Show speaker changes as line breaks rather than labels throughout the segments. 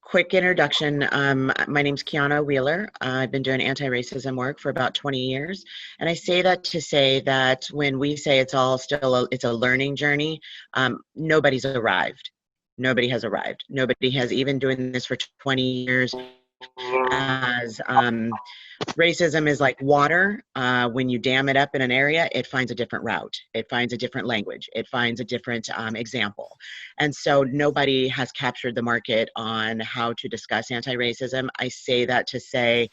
Quick introduction. My name's Kiana Wheeler. I've been doing anti-racism work for about 20 years. And I say that to say that when we say it's all still, it's a learning journey, nobody's arrived. Nobody has arrived. Nobody has even doing this for 20 years as racism is like water. When you dam it up in an area, it finds a different route. It finds a different language. It finds a different example. And so nobody has captured the market on how to discuss anti-racism. I say that to say,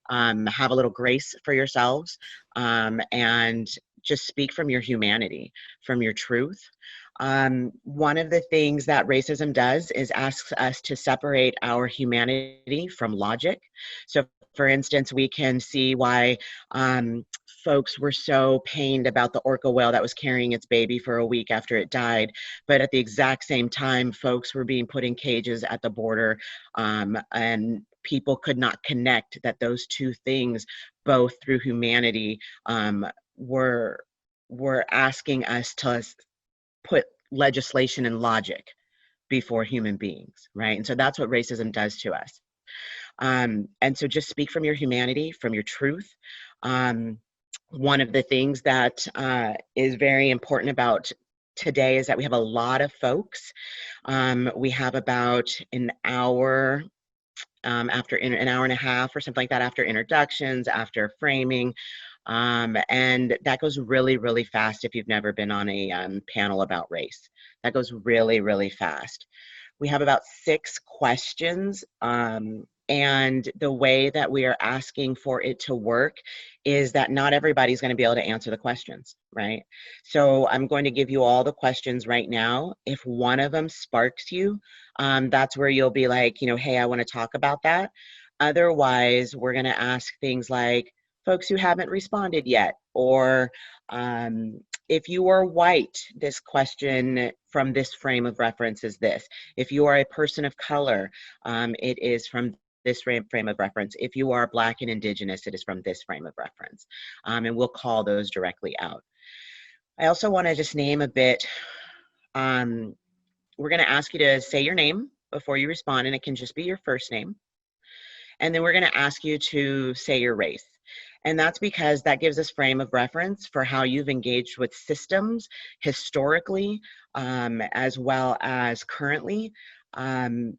have a little grace for yourselves, and just speak from your humanity, from your truth. One of the things that racism does is asks us to separate our humanity from logic. So for instance, we can see why folks were so pained about the orca whale that was carrying its baby for a week after it died. But at the exact same time, folks were being put in cages at the border, and people could not connect that those two things, both through humanity, were asking us to put legislation and logic before human beings, right? And so that's what racism does to us. And so just speak from your humanity, from your truth. One of the things that is very important about today is that we have a lot of folks. We have about an hour, after an hour and a half or something like that, after introductions, after framing. And that goes really, really fast if you've never been on a panel about race. That goes really, really fast. We have about 6 questions. And the way that we are asking for it to work is that not everybody's going to be able to answer the questions, right? So I'm going to give you all the questions right now. If one of them sparks you, that's where you'll be like, hey, I want to talk about that. Otherwise, we're going to ask things like, folks who haven't responded yet, or if you are white, this question from this frame of reference is this. If you are a person of color, it is from this frame of reference. If you are Black and Indigenous, it is from this frame of reference. And we'll call those directly out. I also want to just name a bit. We're going to ask you to say your name before you respond, and it can just be your first name. And then we're going to ask you to say your race. And that's because that gives us frame of reference for how you've engaged with systems historically, as well as currently. And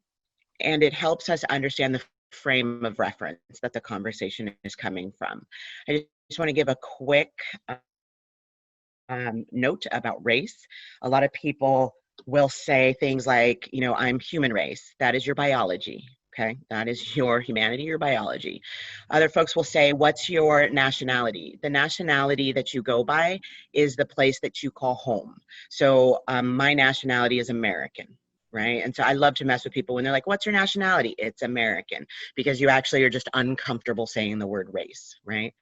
it helps us understand the frame of reference that the conversation is coming from. I just want to give a quick note about race. A lot of people will say things like, I'm human race. That is your biology. Okay, that is your humanity, your biology. Other folks will say, what's your nationality? The nationality that you go by is the place that you call home. So my nationality is American, right? And so I love to mess with people when they're like, what's your nationality? It's American, because you actually are just uncomfortable saying the word race, right?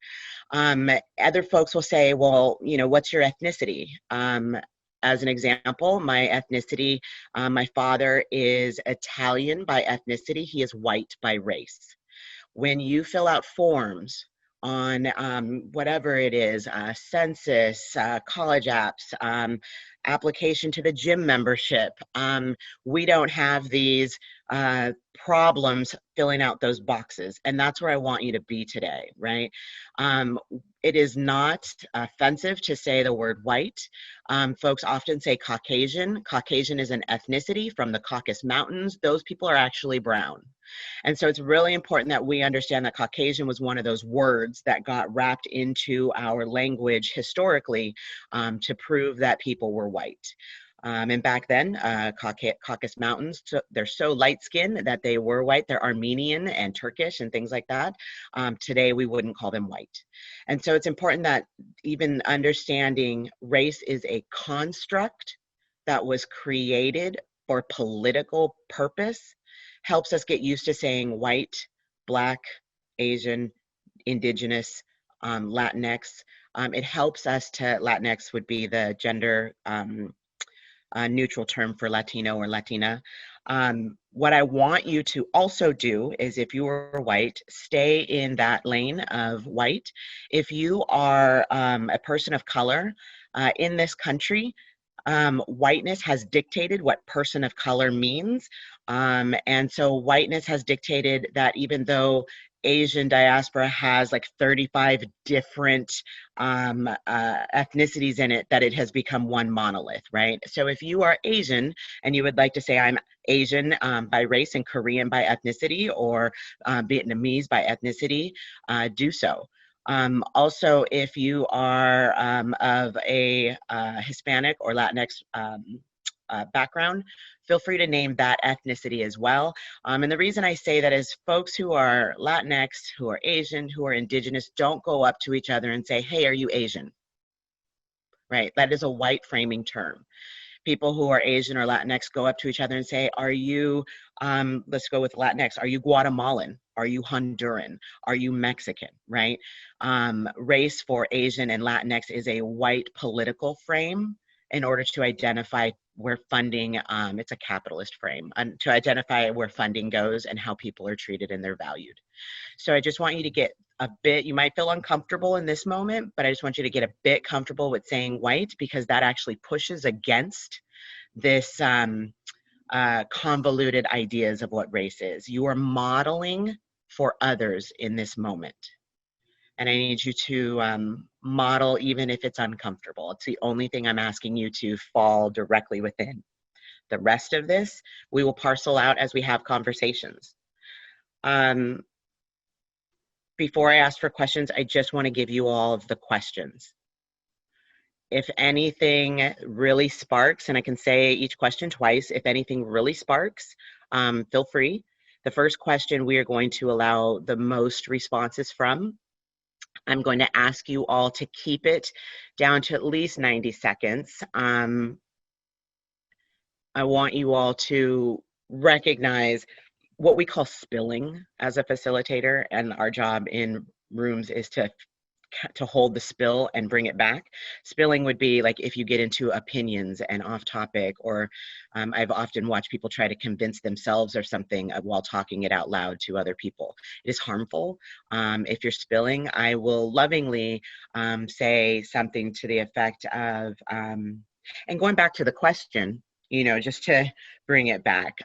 Other folks will say, well, what's your ethnicity? As an example, my ethnicity, my father is Italian by ethnicity. He is white by race. When you fill out forms on whatever it is, census, college apps, application to the gym membership, we don't have these problems filling out those boxes. And that's where I want you to be today, right? It is not offensive to say the word white. Folks often say Caucasian. Caucasian is an ethnicity from the Caucasus Mountains. Those people are actually brown. And so it's really important that we understand that Caucasian was one of those words that got wrapped into our language historically to prove that people were white. And back then, Caucasus Mountains, they're so light-skinned that they were white. They're Armenian and Turkish and things like that. Today, we wouldn't call them white. And so it's important that even understanding race is a construct that was created for political purpose helps us get used to saying white, Black, Asian, Indigenous, Latinx. It helps us to, Latinx would be the gender neutral term for Latino or Latina. What I want you to also do is, if you are white, stay in that lane of white. If you are a person of color in this country, Whiteness has dictated what person of color means. And so whiteness has dictated that even though Asian diaspora has like 35 different ethnicities in it, that it has become one monolith, right? So if you are Asian and you would like to say I'm Asian by race and Korean by ethnicity, or Vietnamese by ethnicity, do so. Also, if you are of a Hispanic or Latinx background, feel free to name that ethnicity as well. And the reason I say that is folks who are Latinx, who are Asian, who are indigenous, don't go up to each other and say, hey, are you Asian? Right? That is a white framing term. People who are Asian or Latinx go up to each other and say, are you, let's go with Latinx, are you Guatemalan? Are you Honduran? Are you Mexican, right? Race for Asian and Latinx is a white political frame in order to identify where funding, it's a capitalist frame, to identify where funding goes and how people are treated and they're valued. So I just want you to get a bit, you might feel uncomfortable in this moment, but I just want you to get a bit comfortable with saying white, because that actually pushes against this convoluted ideas of what race is. You are modeling for others in this moment. And I need you to model even if it's uncomfortable. It's the only thing I'm asking you to fall directly within. The rest of this, we will parcel out as we have conversations. Before I ask for questions, I just want to give you all of the questions. If anything really sparks, and I can say each question twice, if anything really sparks, feel free. The first question we are going to allow the most responses from. I'm going to ask you all to keep it down to at least 90 seconds. I want you all to recognize what we call spilling as a facilitator, and our job in rooms is to hold the spill and bring it back. Spilling would be like if you get into opinions and off topic, or I've often watched people try to convince themselves or something while talking it out loud to other people. It is harmful. If you're spilling, I will lovingly say something to the effect of, and going back to the question, you know, just to bring it back.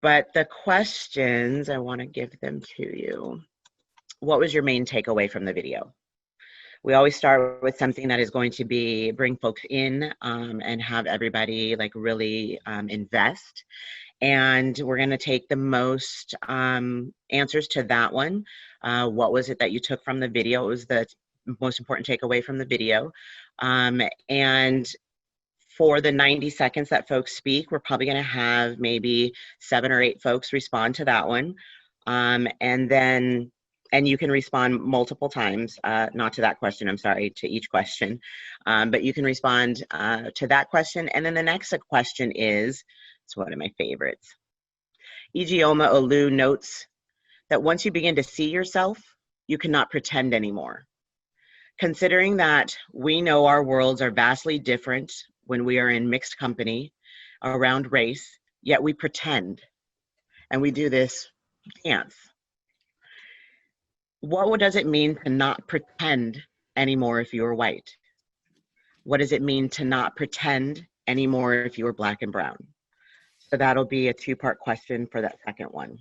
But the questions, I want to give them to you. What was your main takeaway from the video? We always start with something that is going to be bring folks in and have everybody like really invest. And we're going to take the most answers to that one. What was it that you took from the video? It was the most important takeaway from the video. And for the 90 seconds that folks speak, we're probably going to have maybe 7 or 8 folks respond to that one. And you can respond multiple times, not to that question, I'm sorry, to each question. But you can respond to that question. And then the next question is, it's one of my favorites. Ijeoma Olu notes that once you begin to see yourself, you cannot pretend anymore. Considering that we know our worlds are vastly different when we are in mixed company around race, yet we pretend, and we do this dance. What does it mean to not pretend anymore if you are white? What does it mean to not pretend anymore if you are Black and brown? So that'll be a 2-part question for that second one.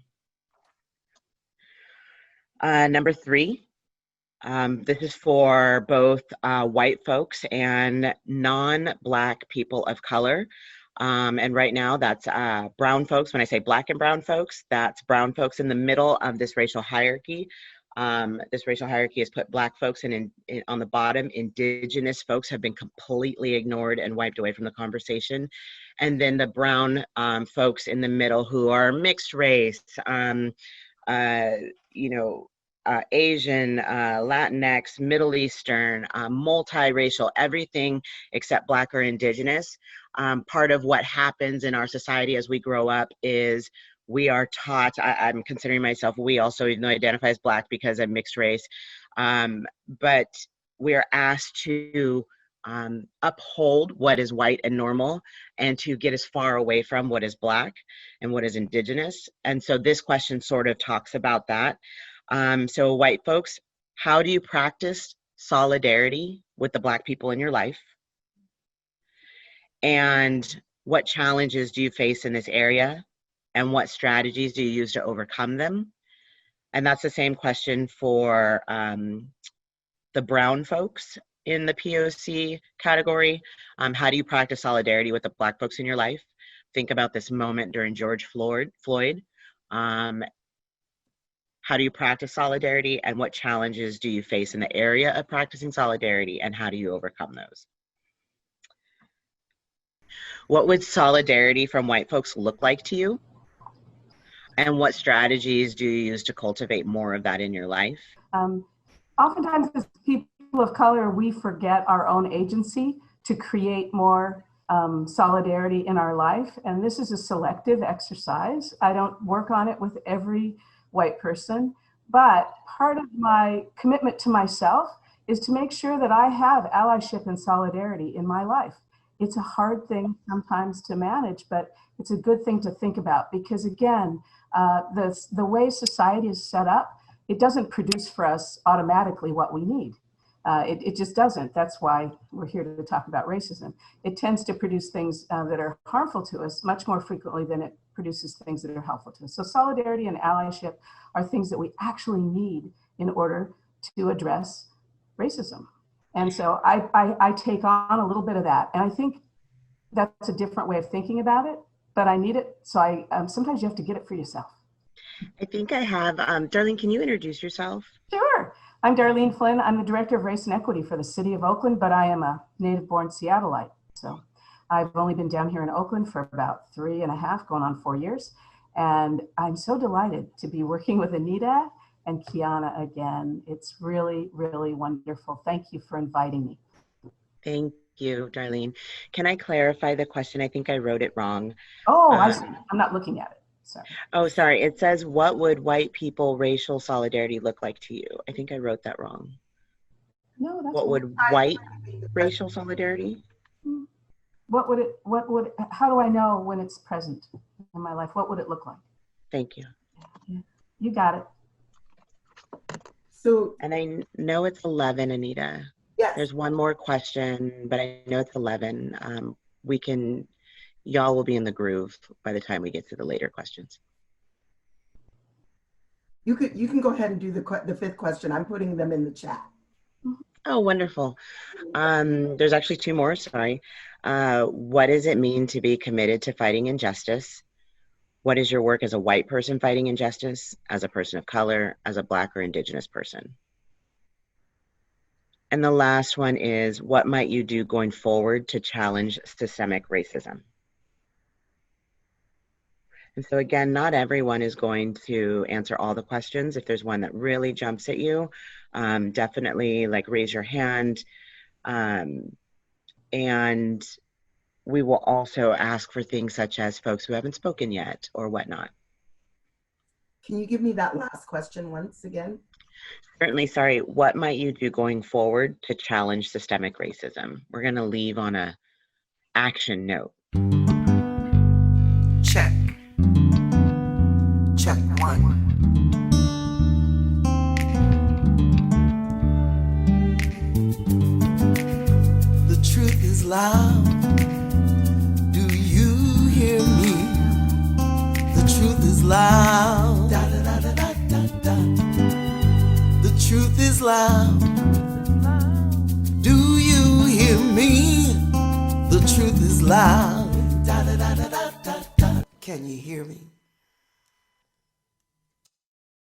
Number 3, this is for both white folks and non-Black people of color. And right now that's brown folks. When I say Black and brown folks, that's brown folks in the middle of this racial hierarchy. This racial hierarchy has put Black folks on the bottom. Indigenous folks have been completely ignored and wiped away from the conversation. And then the brown folks in the middle who are mixed race, Asian, Latinx, Middle Eastern, multiracial, everything except Black or Indigenous. Part of what happens in our society as we grow up is we are taught, I'm considering myself, we also, even though I identify as Black because I'm mixed race, but we are asked to uphold what is white and normal and to get as far away from what is Black and what is Indigenous. And so this question sort of talks about that. So white folks, how do you practice solidarity with the Black people in your life? And what challenges do you face in this area? And what strategies do you use to overcome them? And that's the same question for the brown folks in the POC category. How do you practice solidarity with the Black folks in your life? Think about this moment during George Floyd. How do you practice solidarity, and what challenges do you face in the area of practicing solidarity, and how do you overcome those? What would solidarity from white folks look like to you? And what strategies do you use to cultivate more of that in your life?
Oftentimes, as people of color, we forget our own agency to create more solidarity in our life. And this is a selective exercise. I don't work on it with every white person, but part of my commitment to myself is to make sure that I have allyship and solidarity in my life. It's a hard thing sometimes to manage, but it's a good thing to think about, because again, the way society is set up, it doesn't produce for us automatically what we need. It just doesn't. That's why we're here to talk about racism. It tends to produce things that are harmful to us much more frequently than it produces things that are helpful to us. So solidarity and allyship are things that we actually need in order to address racism. And so I take on a little bit of that. And I think that's a different way of thinking about it, but I need it. So sometimes you have to get it for yourself.
I think I have, Darlene, can you introduce yourself?
Sure. I'm Darlene Flynn. I'm the Director of Race and Equity for the City of Oakland, but I am a native-born Seattleite. So I've only been down here in Oakland for about 3.5, going on 4 years. And I'm so delighted to be working with Anita and Kiana again. It's really, really wonderful. Thank you for inviting me.
Thank you, Darlene. Can I clarify the question? I think I wrote it wrong.
Oh, I see. I'm not looking at it. Sorry.
Oh, sorry. It says, what would white people racial solidarity look like to you? I think I wrote that wrong.
No, that's
what would white racial solidarity?
How do I know when it's present in my life? What would it look like?
Thank you.
Yeah, you got it.
So,
and I know it's 11, Anita.
Yes.
There's one more question, but I know it's 11. Y'all will be in the groove by the time we get to the later questions.
You can go ahead and do the fifth question. I'm putting them in the chat.
Oh, wonderful. There's actually 2 more, sorry. What does it mean to be committed to fighting injustice? What is your work as a white person fighting injustice, as a person of color, as a Black or Indigenous person? And the last one is, what might you do going forward to challenge systemic racism? And so again, not everyone is going to answer all the questions. If there's one that really jumps at you, definitely raise your hand. And we will also ask for things such as folks who haven't spoken yet or whatnot.
Can you give me that last question once again?
Certainly, sorry. What might you do going forward to challenge systemic racism? We're going to leave on a action note.
Check. Check 1. The truth is loud. Do you hear me? The truth is loud. Da, da, da, da, da, da, da. The truth is loud. Do you hear me? The truth is loud. Da, da, da, da, da, da, da. Can you hear me?